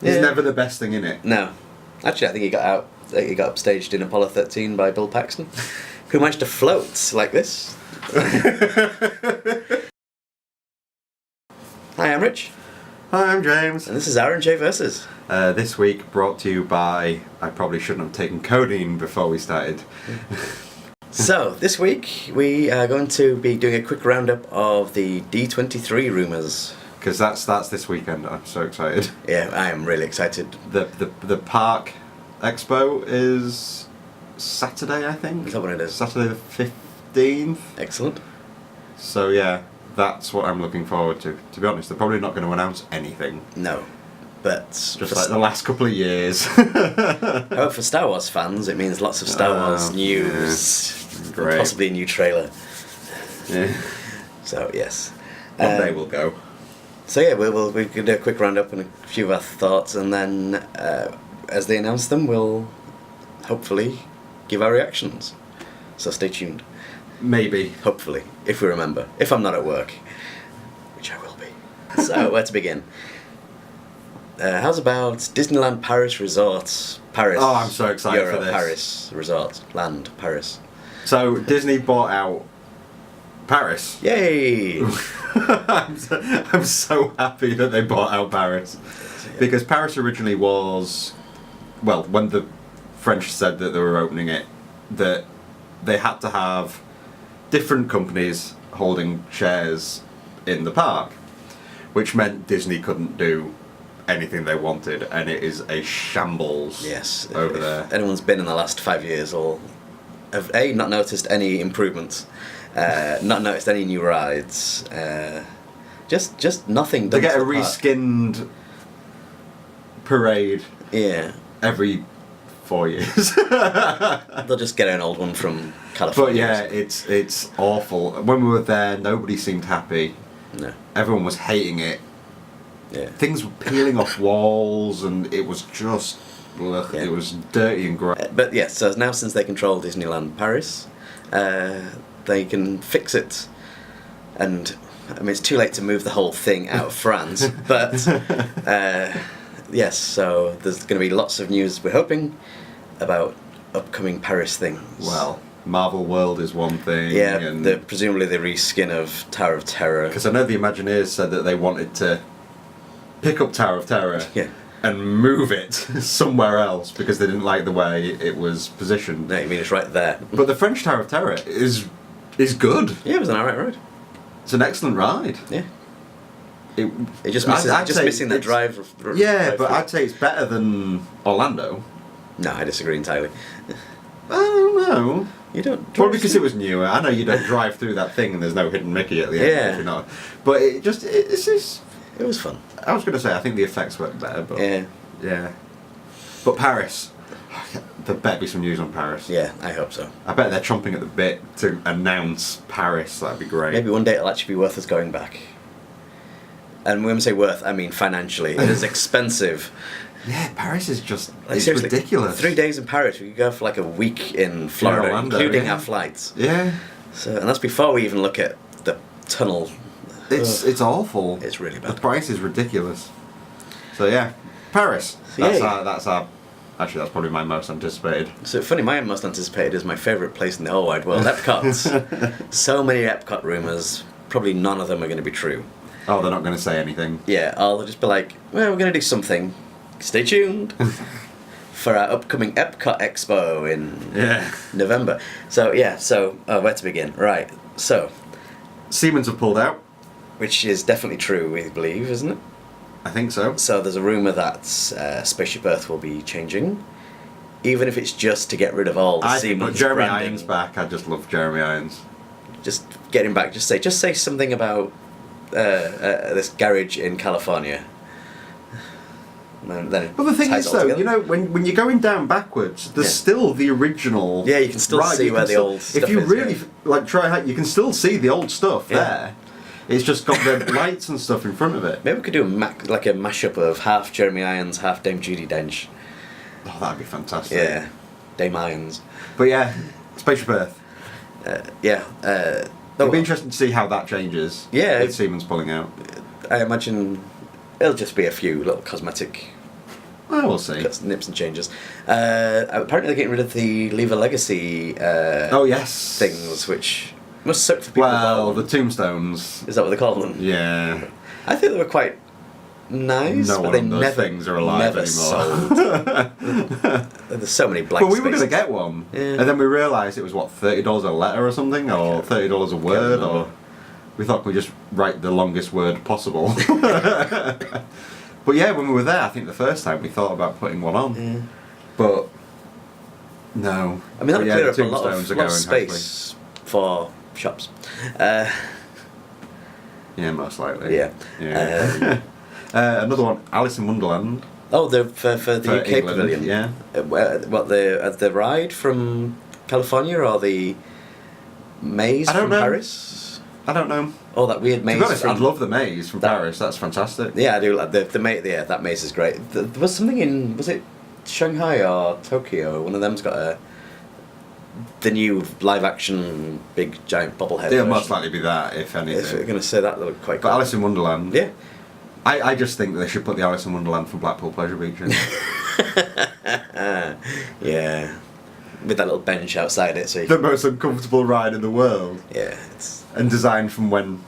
He's never the best thing in it. No. Actually, I think he got upstaged in Apollo 13 by Bill Paxton, who managed to float like this. Hi, I'm Rich. Hi, I'm James. And this is RandJVs. This week brought to you by... I probably shouldn't have taken codeine before we started. So, this week we are going to be doing a quick roundup of the D23 Rumours. Because that's this weekend. I'm so excited. Yeah, I am really excited. The Park Expo is Saturday, I think. Is that what it is? Saturday the 15th. Excellent. So yeah, that's what I'm looking forward to. To be honest, they're probably not going to announce anything. No, but just like the last couple of years. However, for Star Wars fans, it means lots of Star Wars news. Yeah. Great. Possibly a new trailer. Yeah. So yes. One day we'll go. So yeah, we can do a quick roundup and a few of our thoughts, and then as they announce them, we'll hopefully give our reactions. So stay tuned. Maybe. Hopefully, if we remember. If I'm not at work, which I will be. So where to begin? How's about Disneyland Paris Resort? Paris. Oh, I'm so excited Euro, for this. Paris Resort Land Paris. So Disney bought out Paris. Yay! I'm so happy that they bought out Paris, because Paris originally was, well, when the French said that they were opening it, that they had to have different companies holding shares in the park, which meant Disney couldn't do anything they wanted, and it is a shambles. Yes, over if there. Anyone's been in the last 5 years or have not noticed any improvements, not noticed any new rides, just nothing. They get a to the park. reskinned parade. Yeah, every 4 years. they'll just get an old one from California. But yeah, it's awful. When we were there, nobody seemed happy. No. Everyone was hating it. Yeah. Things were peeling off walls, and it was just... Ugh, Yeah. It was dirty and gross. But yeah, so now since they control Disneyland Paris, they can fix it. And I mean, it's too late to move the whole thing out of France, but yes, so there's going to be lots of news, we're hoping, about upcoming Paris things. Well, Marvel World is one thing. Yeah, and presumably the reskin of Tower of Terror. because I know the Imagineers said that they wanted to pick up Tower of Terror and move it somewhere else because they didn't like the way it was positioned. No, you mean it's right there. But the French Tower of Terror is good. Yeah, it was an alright ride. It's an excellent ride. Yeah. It just misses, I'd say missing that it's- drive. Yeah, drive but through. I'd say it's better than Orlando. No, I disagree entirely. I don't know. You don't. Probably because it was newer. I know you don't drive through that thing and there's no hidden Mickey at the end. Yeah. If you're not. But it's just. It was fun. I was going to say I think the effects work better, but Yeah. But Paris, there better be some news on Paris. Yeah, I hope so. I bet they're chomping at the bit to announce Paris. That'd be great. Maybe one day it'll actually be worth us going back. And when we say worth, I mean financially. It is expensive. Yeah, Paris is just Like, it's seriously, ridiculous. 3 days in Paris, we could go for like a week in Florida, Orlando, including yeah. our flights. Yeah, So, and that's before we even look at the tunnel. it's awful. It's really The bad. price is ridiculous. So yeah, Paris. So, That's yeah. our. Actually, that's probably my most anticipated. So funny, my most anticipated is my favourite place in the whole wide world, Epcot. So many Epcot rumours, probably none of them are going to be true. Oh, they're not going to say anything. Yeah, I'll just be like, well, we're going to do something. Stay tuned for our upcoming Epcot Expo in November. So yeah, where to begin? Right, so Siemens have pulled out. which is definitely true, we believe, isn't it? I think so. So there's a rumour that Spaceship Earth will be changing, even if it's just to get rid of all the I Siemens put Jeremy branding. Irons back. I just love Jeremy Irons. Just get him back. Just say something about this garage in California. And then But the thing ties is, it all though, together. you know, when you're going down backwards, there's still the original. Yeah, you can still ride. see You where can the still- old stuff If you is, really yeah. like try hard, you can still see the old stuff Yeah. there. It's just got the lights and stuff in front of it. Maybe we could do like a mashup of half Jeremy Irons, half Dame Judi Dench. Oh, that'd be fantastic. Yeah, Dame Irons. But yeah, Spaceship Earth. Yeah. It'll be interesting to see how that changes. Yeah. With Siemens pulling out. I imagine it'll just be a few little cosmetic Well, we'll see. Got some nips and changes. Apparently they're getting rid of the Leave a Legacy Oh yes. things, which must suck for people. Well, the tombstones. Is that what they call them? Yeah. I think they were quite nice, No but one they of those never, things are alive never anymore. sold. There's so many blank Well, we were going to spaces. get one, Yeah. and then we realised it was what, $30 a letter or something, or $30 a word, or we thought we'd just write the longest word possible. But yeah, when we were there, I think the first time we thought about putting one on, Yeah. but no. I mean, that would But clear up a the lot tombstones of, are lot of going, space for shops. Yeah, most likely. Yeah. Yeah. Another one, Alice in Wonderland. Oh, for the For UK England, pavilion. yeah. What the ride from California or the maze I don't from know. Paris? I don't know. Oh, that weird maze. To be honest, from, I'd love the maze from that- Paris. That's fantastic. Yeah, I do like the maze. Yeah, that maze is great. There was something in, was it Shanghai or Tokyo? One of them's got the new live action big giant bobblehead. It'll version. most likely be that, if If we're anything. gonna say that, looked quite But cool. Alice in Wonderland. Yeah. I just think that they should put the Alice in Wonderland from Blackpool Pleasure Beach in. Yeah. With that little bench outside it, so you The most uncomfortable ride in the world. yeah, it's And designed from when,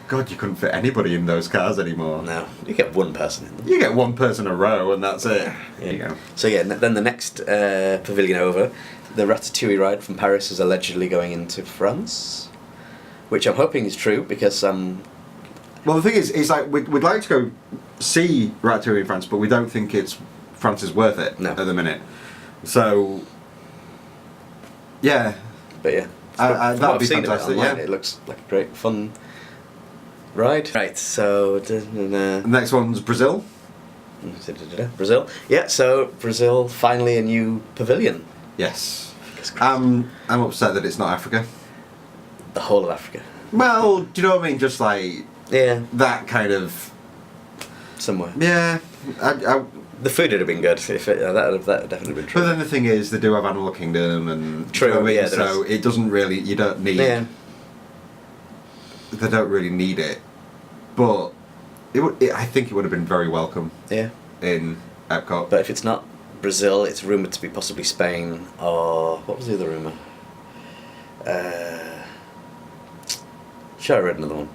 God, you couldn't fit anybody in those cars anymore. no, you get one person in them. You get one person a row and that's it. There you go. So yeah, then the next pavilion over, the Ratatouille ride from Paris is allegedly going into France, which I'm hoping is true because Well, the thing is like, we'd like to go see Ratatouille in France, but we don't think France is worth it No. at the minute. So, yeah. but yeah, From from that'd what be I've seen of it fantastic, online, yeah. it looks like a great fun ride. Right, so The next one's Brazil. Brazil. Yeah, so Brazil finally a new pavilion. Yes. I'm upset that it's not Africa. The whole of Africa. Well, do you know what I mean? Just like Yeah, that kind of. somewhere. Yeah. The food would have been good if that would definitely been true. But then the thing is, they do have Animal Kingdom and. True, do you know what I mean? yeah, there So it doesn't really. You don't need. Yeah. They don't really need it, but I think it would have been very welcome Yeah. in Epcot. But if it's not Brazil, it's rumoured to be possibly Spain or what was the other rumour? Sure, I read another one.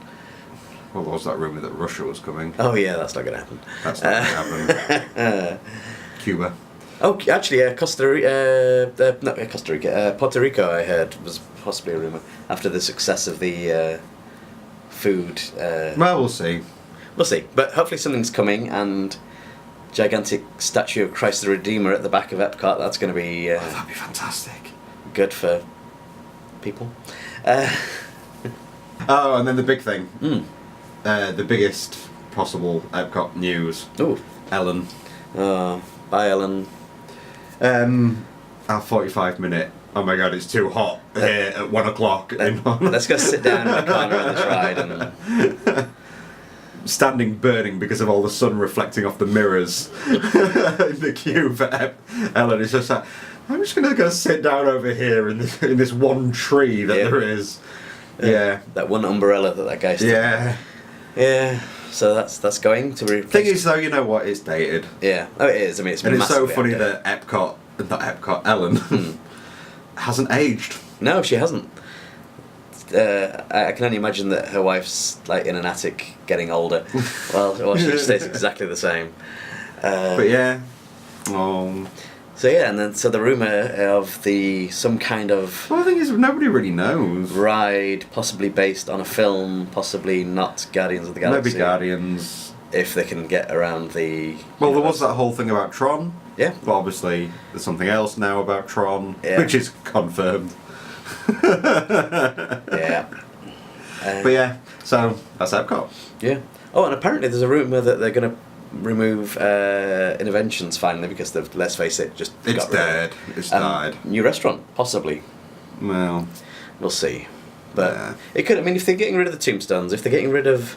Well, there was that rumour that Russia was coming. Oh yeah, that's not going to happen. That's not going to happen. Cuba. Oh, actually, Costa Rica, Puerto Rico. I heard was possibly a rumour after the success of the food. Well, we'll see. We'll see, but hopefully something's coming and gigantic statue of Christ the Redeemer at the back of Epcot. That's going to be Oh, that'd be fantastic. good for people. Oh, and then the big thing. Mm. The biggest possible Epcot news. Ooh. Ellen. Bye, Ellen. Our 45-minute. Oh my God, it's too hot here at 1 o'clock. Let's go sit down in the corner of this ride and Standing burning because of all the sun reflecting off the mirrors in the queue for Ellen. It's just like, I'm just going to go sit down over here in this one tree that Yeah. there is. Yeah. that one umbrella that guy still. Yeah. Yeah. So that's going to be replaced. Thing is, though, you know what? It's dated. Yeah. Oh, it is. I mean, it's And it's so massively funny outdated. that Ellen hasn't aged. No, she hasn't. I can only imagine that her wife's like in an attic getting older. Well, she stays exactly the same. But yeah. Oh. So yeah, and then the rumor of some kind of Well, the thing is, nobody really knows. ride, possibly based on a film, possibly not Guardians of the Galaxy. Maybe Guardians. If they can get around the. Well, there universe. was that whole thing about Tron. Yeah. But obviously, there's something else now about Tron, Yeah. which is confirmed. Yeah. But yeah, so that's Epcot. Yeah. Oh, and apparently there's a rumour that they're going to remove Interventions finally because let's face it, just It's got rid of dead. it. It's died. New restaurant, possibly. Well, We'll see. But Yeah. it could. I mean, if they're getting rid of the tombstones, if they're getting rid of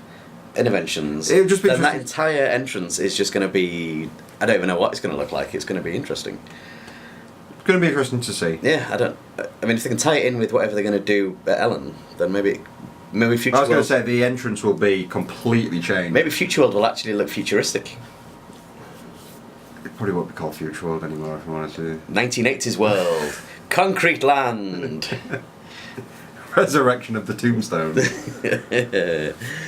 Interventions, It would just be then that interesting- entire entrance is just going to be. I don't even know what it's going to look like. It's going to be interesting. it's going to be interesting to see. Yeah, I mean, if they can tie it in with whatever they're going to do at Ellen, then maybe Future I was going World. to say the entrance will be completely changed. Maybe Future World will actually look futuristic. It probably won't be called Future World anymore, if I'm honest with you. 1980s world. Concrete land. Resurrection of the Tombstone.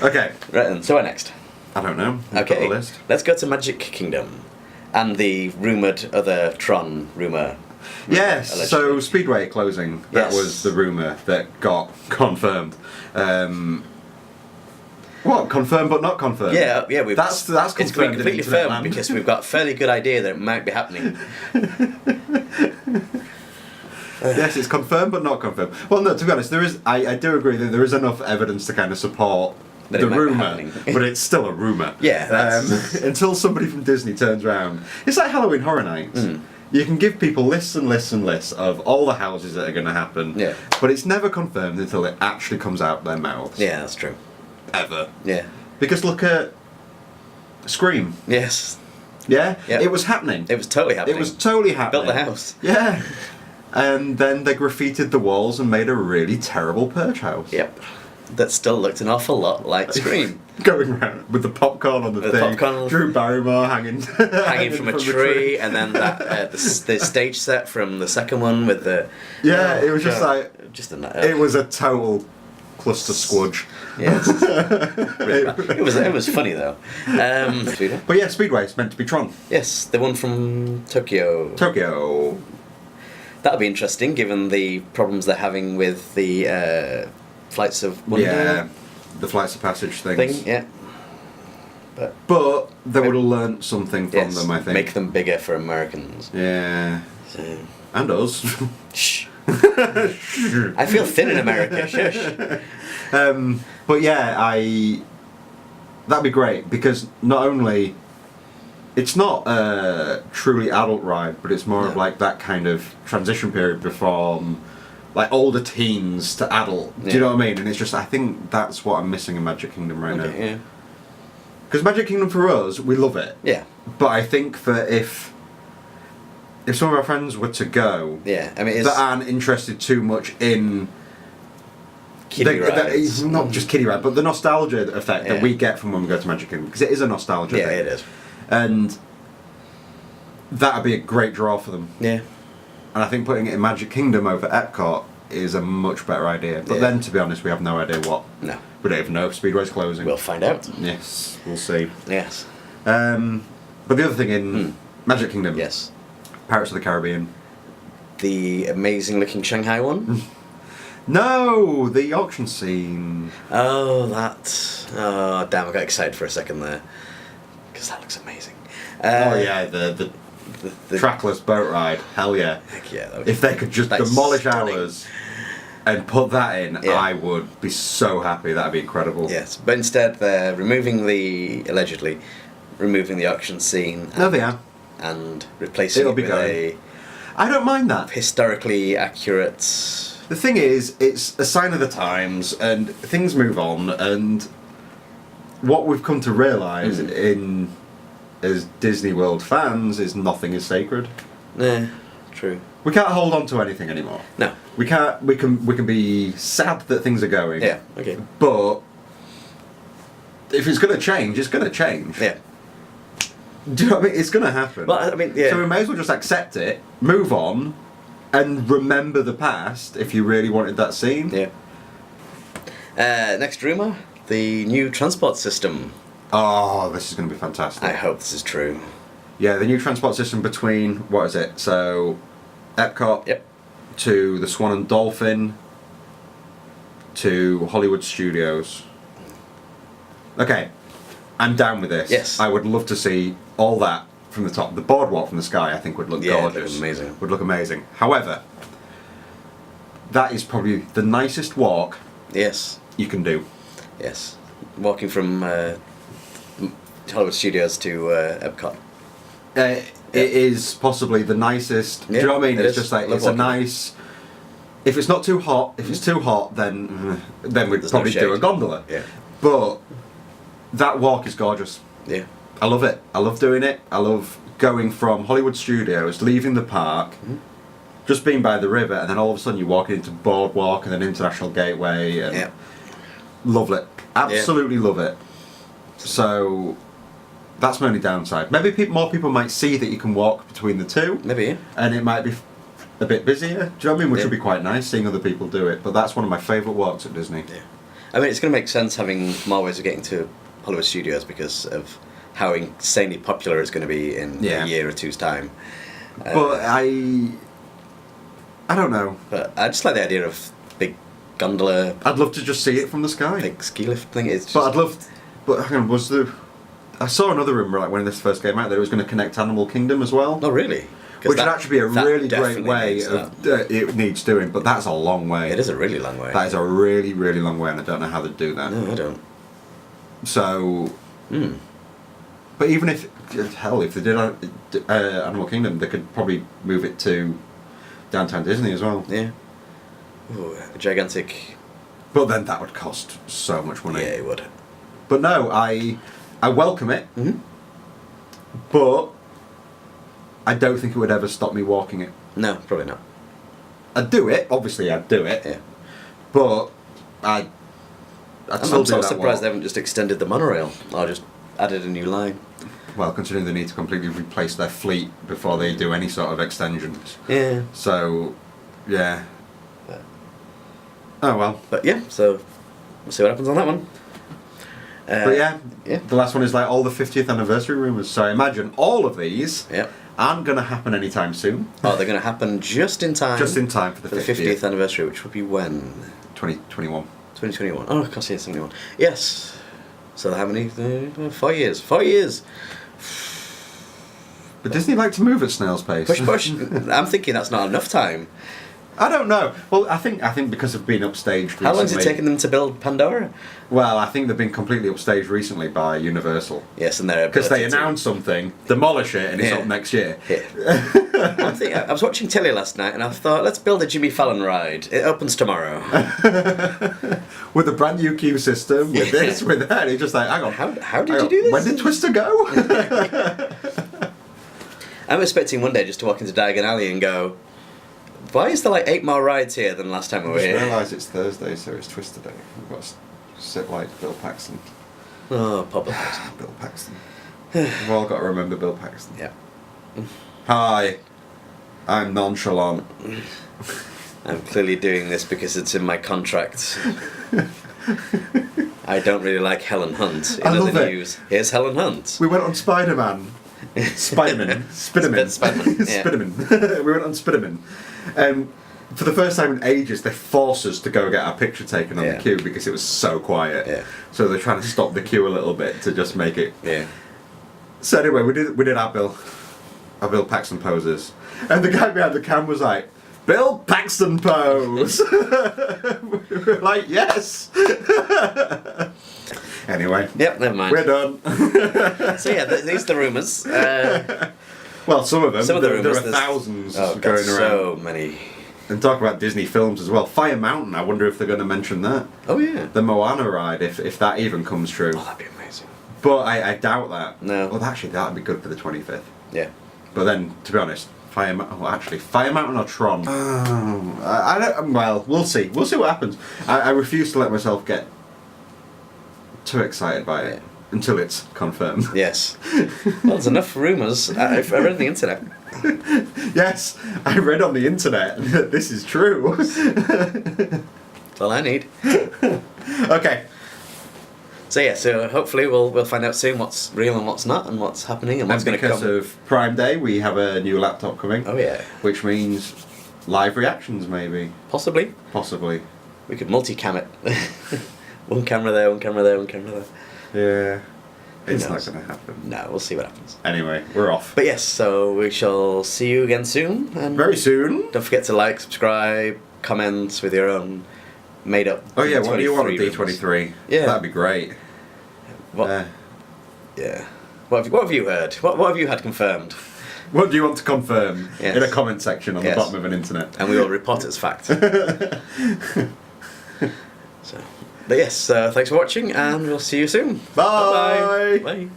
Okay. Right then, so what next? I don't know. You've got Okay, the list. let's go to Magic Kingdom. And the rumoured other Tron rumour. Yes, allegedly. so Speedway closing. That Yes. was the rumour that got confirmed. What? Confirmed but not confirmed? Yeah, That's it's confirmed. completely in Internet firm land. because we've got a fairly good idea that it might be happening. Yes, it's confirmed but not confirmed. Well, no, to be honest, I do agree that there is enough evidence to kind of support That the it might be rumour, happening. but it's still a rumour. Yeah, that's- until somebody from Disney turns around. It's like Halloween Horror Nights. Mm. You can give people lists and lists and lists of all the houses that are going to happen, Yeah. but it's never confirmed until it actually comes out their mouths. Yeah, that's true. Ever. Yeah. Because look at Scream. Yes. Yeah? Yep. It was happening. It was totally happening. It was totally happening. Built the house. Yeah. And then they graffitied the walls and made a really terrible perch house. Yep. That still looked an awful lot like Scream. Going around with the popcorn on the With thing. the popcorn. Drew Barrymore hanging Hanging from a the tree, and then that the stage set from the second one with the... Yeah, it was just God. like... Just a... It was a total cluster squudge. Yes. it was funny though. Speedway? But yeah, Speedway's meant to be Tron. Yes, the one from Tokyo. Tokyo. That'll be interesting given the problems they're having with the Flights of Wonder Yeah, the Flights of Passage things. thing. Yeah. But they would have learnt something from Yes, them, I think. make them bigger for Americans. Yeah. So. And us. Shh. I feel thin in America. Shush. But yeah, that'd be great because not only it's not a truly adult ride, but it's more of No. like that kind of transition period from like older teens to adult. Do you know what I mean? And it's just I think that's what I'm missing in Magic Kingdom right now. Yeah. Because Magic Kingdom for us, we love it. Yeah. But I think that if some of our friends were to go, Yeah. I mean, it's that aren't interested too much in kiddie rides. it's not just kiddie ride, but the nostalgia effect Yeah. that we get from when we go to Magic Kingdom, because it is a nostalgia Yeah, thing. it is. And that'd be a great draw for them. Yeah. And I think putting it in Magic Kingdom over Epcot is a much better idea. But Yeah. then, to be honest, we have no idea what. No. We don't even know if Speedway's closing. We'll find out. Yes, we'll see. Yes. But the other thing in Magic Kingdom, Yes. Pirates of the Caribbean. The amazing looking Shanghai one. No, the auction scene. Oh, that. Oh, damn! I got excited for a second there because that looks amazing. Oh yeah, the the trackless boat ride. Hell yeah. Heck yeah! That would If they could just That's demolish stunning. ours and put that in, Yeah. I would be so happy. That'd be incredible. Yes, but instead they're allegedly removing the auction scene. No, they are. And replacing It'll it be with going. a I don't mind that. historically accurate. The thing is, it's a sign of the times, and things move on. And what we've come to realise as Disney World fans is nothing is sacred. Yeah, true. We can't hold on to anything anymore. No. We can't. We can be sad that things are going. Yeah. Okay. But if it's going to change, it's going to change. Yeah. Do you know what I mean? It's going to happen. Well, I mean, yeah. So we may as well just accept it, move on, and remember the past if you really wanted that scene. Yeah. Next rumour: the new transport system. Oh, this is going to be fantastic. I hope this is true. Yeah, the new transport system between, what is it? So, Epcot Yep. to the Swan and Dolphin to Hollywood Studios. Okay, I'm down with this. Yes. I would love to see all that from the top. The boardwalk from the sky, I think, would look Yeah, it'd look gorgeous. amazing. Would look amazing. However, that is probably the nicest walk Yes. you can do. Yes. Walking from Hollywood Studios to Epcot. It is possibly the nicest. Do you know what I mean? it It's is. just like Love it's a walking. nice. If it's not too hot, if it's too hot, then we'd There's no probably do a shade. gondola. Yeah. But that walk is gorgeous. Yeah. I love it. I love doing it. I love going from Hollywood Studios, leaving the park, just being by the river, and then all of a sudden you're walking into Boardwalk and then International Gateway. And Yeah. love it. Absolutely love it. So That's my only downside. Maybe more people might see that you can walk between the two. Maybe, yeah. And it might be a bit busier. Do you know what I mean? Which Yeah. would be quite nice, seeing other people do it. But that's one of my favourite walks at Disney. Yeah. I mean, it's going to make sense having more ways of getting to Hollywood Studios because of how insanely popular it's going to be in a year or two's time. But I don't know. But I just like the idea of big gondola. I'd love to just see it from the sky. Big ski lift thing. It's just, But I'd love. But hang on, I saw another rumour like when this first came out that it was going to connect Animal Kingdom as well. Oh, really? Which would actually be a really great definitely way needs of. It needs doing, but that's a long way. It is a really long way. That is a really, really long way, and I don't know how they'd do that. No, I don't. So. But even if they did Animal Kingdom, they could probably move it to Downtown Disney as well. Yeah. Ooh, a gigantic. But then that would cost so much money. Yeah, it would. But no, I welcome it. Mm-hmm. But I don't think it would ever stop me walking it. No, probably not. I'd do it. Obviously, I'd do it. Yeah. But I'd I'm still do sort of that surprised walk. they haven't just extended the monorail or just added a new line. Well, considering they need to completely replace their fleet before they do any sort of extensions. Yeah. So, yeah. But, Oh well. but yeah, so we'll see what happens on that one. But yeah, yeah. the last one is like all the 50th anniversary rumours. So I imagine all of these Yep. aren't going to happen anytime soon. Oh, they're going to happen just in time. Just in time for the 50th. anniversary, which will be when? 2021. 2021. Oh, of course, yeah, 71. Yes. So how many? 4 years. 4 years. But Disney like to move at snail's pace. Push, push. I'm thinking that's not enough time. I don't know. Well, I think because of being upstaged recently. How long has it taken them to build Pandora? Well, I think they've been completely upstaged recently by Universal. Yes, and they're Because they announce something, demolish it, and it's up next year. Yeah. I was watching telly last night, and I thought, let's build a Jimmy Fallon ride. It opens tomorrow. With a brand new queue system, with this, with that. It's just like, hang on. How did you do this? When did Twister go? I'm expecting one day just to walk into Diagon Alley and go, why is there like 8 more rides here than last time we were I just here? realised it's Thursday, so it's Twister Day. We've got to sit like Bill Paxton. Oh, probably. Bill Paxton. We've all got to remember Bill Paxton. Yeah. Hi, I'm nonchalant. I'm clearly doing this because it's in my contract. I don't really like Helen Hunt. I love it. Here's Helen Hunt. We went on Spider-Man. Spiderman. Spiderman. Spiderman, yeah. Spiderman. We went on Spiderman. For the first time in ages, they forced us to go get our picture taken on the queue because it was so quiet. Yeah. So they're trying to stop the queue a little bit to just make it. Yeah. So anyway, we did our Bill Paxton poses, and the guy behind the cam was like, "Bill Paxton pose." We were like, "Yes." Anyway. Yep, never mind. We're done. So yeah, these are the rumours. Well, some of them. Some of the there rumours. are thousands God, going around. so many. And talk about Disney films as well. Fire Mountain, I wonder if they're going to mention that. Oh yeah. The Moana ride, if that even comes true. Oh, that'd be amazing. But I doubt that. No. Well, actually, that'd be good for the 25th. Yeah. But then, to be honest, Fire Mountain or Tron? I don't. Well, we'll see. We'll see what happens. I refuse to let myself get too excited by it until it's confirmed. Yes. Well, there's enough rumours. I read on the internet. Yes, I read on the internet that this is true. That's all I need. Okay. So yeah, so hopefully we'll find out soon what's real and what's not, and what's happening and what's going to come. Because of Prime Day, we have a new laptop coming. Oh yeah. Which means live reactions, maybe. Possibly. We could multi-cam it. One camera there, one camera there, one camera there. Yeah. It's not knows? going to happen. No, we'll see what happens. Anyway, we're off. But yes, so we shall see you again soon. And very soon. Don't forget to like, subscribe, comment with your own made-up. Oh yeah, what do you want? D23 D23. Yeah, that'd be great. What? Yeah. What have you heard? What have you had confirmed? What do you want to confirm Yes. in a comment section on the Yes. bottom of an internet? And we will report it as fact. So, but yes, thanks for watching, and we'll see you soon. Bye. Bye. Bye.